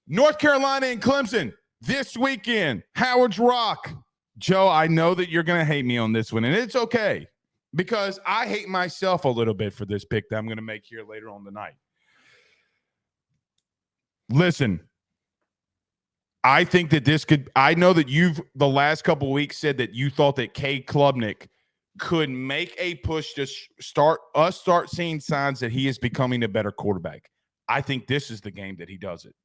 North Carolina and Clemson this weekend. Howard's Rock. Joe, I know that you're going to hate me on this one, and it's okay because I hate myself a little bit for this pick that I'm going to make here later on tonight. Listen, I think that this could – I know that you've the last couple of weeks said that you thought that Cade Klubnik could make a push to start seeing signs that he is becoming a better quarterback. I think this is the game that he does it.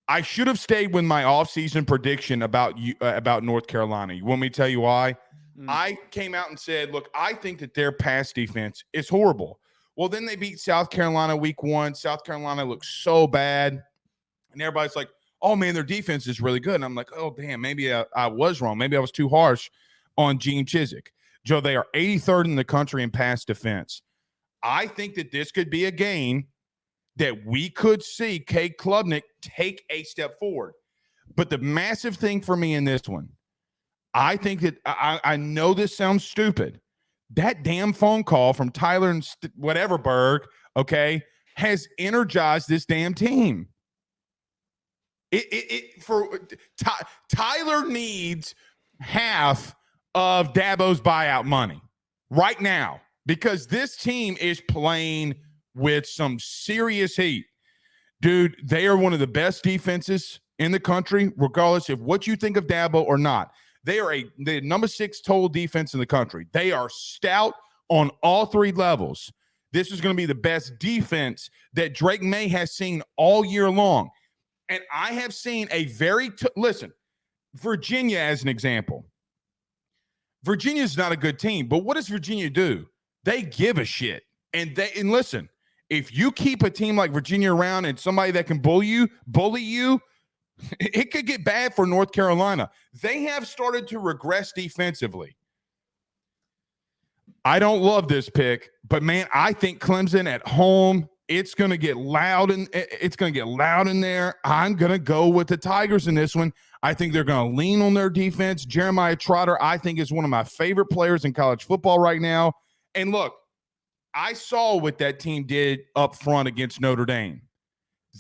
I should have stayed with my offseason prediction about North Carolina. You want me to tell you why? I came out and said, look, I think that their pass defense is horrible. Well, then they beat South Carolina week 1. South Carolina looks so bad. And everybody's like, oh, man, their defense is really good. And I'm like, oh, damn, maybe I was wrong. Maybe I was too harsh on Gene Chizik. Joe, they are 83rd in the country in pass defense. I think that this could be a game that we could see Cade Klubnik take a step forward. But the massive thing for me in this one, I think that I know this sounds stupid. That damn phone call from Tyler and whatever Berg, okay, has energized this damn team. Tyler needs half of Dabo's buyout money right now because this team is playing with some serious heat. Dude, they are one of the best defenses in the country, regardless of what you think of Dabo or not. They are the number 6 total defense in the country. They are stout on all 3 levels. This is going to be the best defense that Drake May has seen all year long. And I have seen a listen, Virginia as an example. Virginia is not a good team, but what does Virginia do? They give a shit. And listen, if you keep a team like Virginia around and somebody that can bully you, it could get bad for North Carolina. They have started to regress defensively. I don't love this pick, but man, I think Clemson at home, it's going to get loud and it's going to get loud in there. I'm going to go with the Tigers in this one. I think they're going to lean on their defense. Jeremiah Trotter, I think, is one of my favorite players in college football right now. And look, I saw what that team did up front against Notre Dame.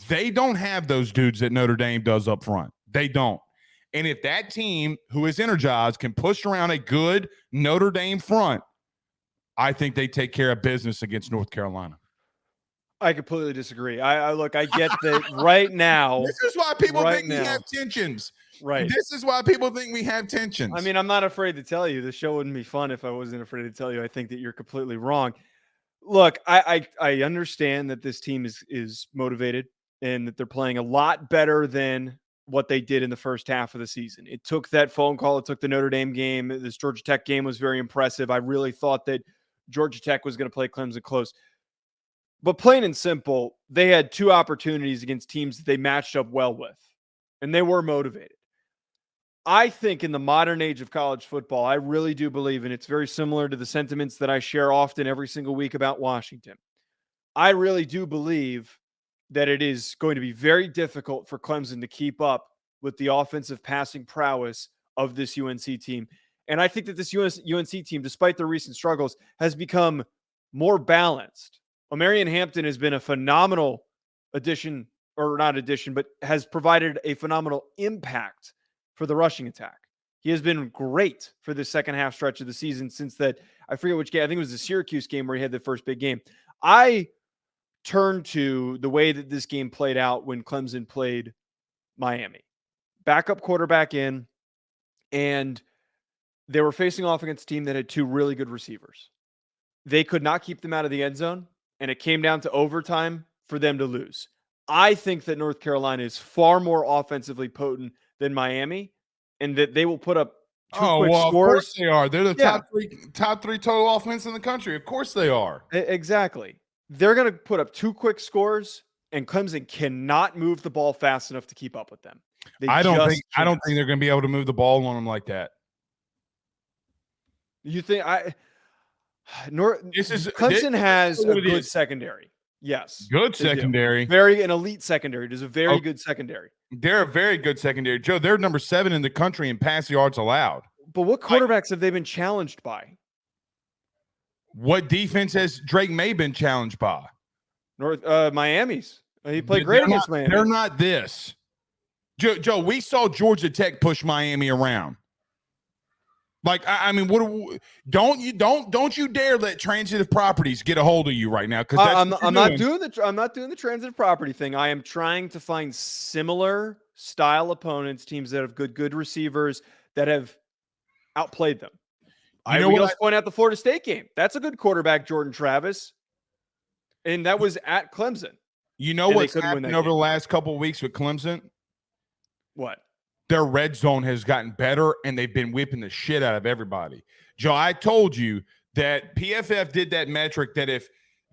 They don't have those dudes that Notre Dame does up front. They don't. And if that team, who is energized, can push around a good Notre Dame front, I think they take care of business against North Carolina. I completely disagree. I get that right now. This is why people think we have tensions. Right. This is why people think we have tensions. I mean, I'm not afraid to tell you. The show wouldn't be fun if I wasn't afraid to tell you. I think that you're completely wrong. Look, I understand that this team is motivated and that they're playing a lot better than what they did in the first half of the season. It took that phone call. It took the Notre Dame game. This Georgia Tech game was very impressive. I really thought that Georgia Tech was going to play Clemson close. But plain and simple, they had 2 opportunities against teams that they matched up well with, and they were motivated. I think in the modern age of college football, I really do believe, and it's very similar to the sentiments that I share often every single week about Washington. I really do believe that it is going to be very difficult for Clemson to keep up with the offensive passing prowess of this UNC team. And I think that this UNC team, despite their recent struggles, has become more balanced. Omarion Hampton has been a phenomenal addition, or not addition, but has provided a phenomenal impact for the rushing attack. He has been great for the second half stretch of the season since that, I forget which game, I think it was the Syracuse game where he had the first big game. I turn to the way that this game played out when Clemson played Miami. Backup quarterback in, and they were facing off against a team that had 2 really good receivers. They could not keep them out of the end zone, and it came down to overtime for them to lose. I think that North Carolina is far more offensively potent than Miami, and that they will put up 2 quick scores. Of course they are. They're the top three total offense in the country. Of course they are. Exactly. They're going to put up 2 quick scores, and Clemson cannot move the ball fast enough to keep up with them. I don't think they're going to be able to move the ball on them like that. You think Clemson has a good secondary. Yes. Good secondary. An elite secondary. It is a very good secondary. They're a very good secondary. Joe, they're number 7 in the country in pass yards allowed. But what quarterbacks have they been challenged by? What defense has Drake May been challenged by? Miami's. He played great against Miami. They're not this. Joe, we saw Georgia Tech push Miami around. Like, I mean, don't you dare let transitive properties get a hold of you right now, because I'm not doing the transitive property thing. I am trying to find similar style opponents, teams that have good receivers that have outplayed them. We also point out the Florida State game. That's a good quarterback, Jordan Travis, and that was at Clemson. You know what's happened over the last couple of weeks with Clemson? What? Their red zone has gotten better, and they've been whipping the shit out of everybody. Joe, I told you that PFF did that metric that if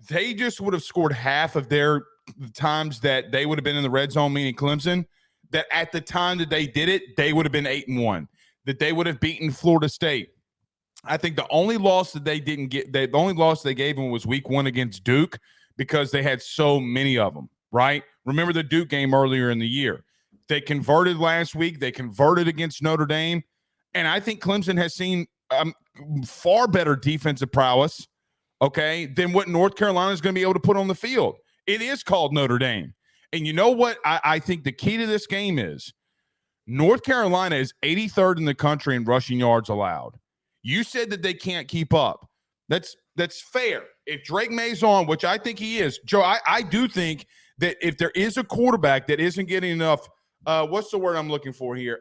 they just would have scored half of their times that they would have been in the red zone, meaning Clemson, that at the time that they did it, they would have been 8-1, that they would have beaten Florida State. I think the only loss that they didn't get, the only loss they gave them was week 1 against Duke, because they had so many of them, right? Remember the Duke game earlier in the year. They converted last week. They converted against Notre Dame. And I think Clemson has seen far better defensive prowess, okay, than what North Carolina is going to be able to put on the field. It is called Notre Dame. And you know what? I think the key to this game is North Carolina is 83rd in the country in rushing yards allowed. You said that they can't keep up. That's fair. If Drake May's on, which I think he is, Joe, I do think that if there is a quarterback that isn't getting enough what's the word I'm looking for here?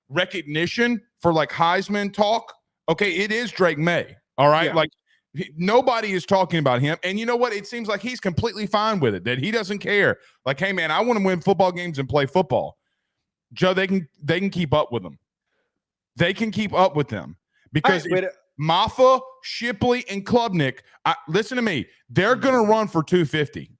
Recognition for like Heisman talk. Okay, it is Drake May. All right. Yeah. Like nobody is talking about him. And you know what? It seems like he's completely fine with it, that he doesn't care. Like, hey man, I want to win football games and play football. Joe, they can keep up with them. They can keep up with them because Maffa, Shipley, and Klubnik, listen to me, they're going to run for 250.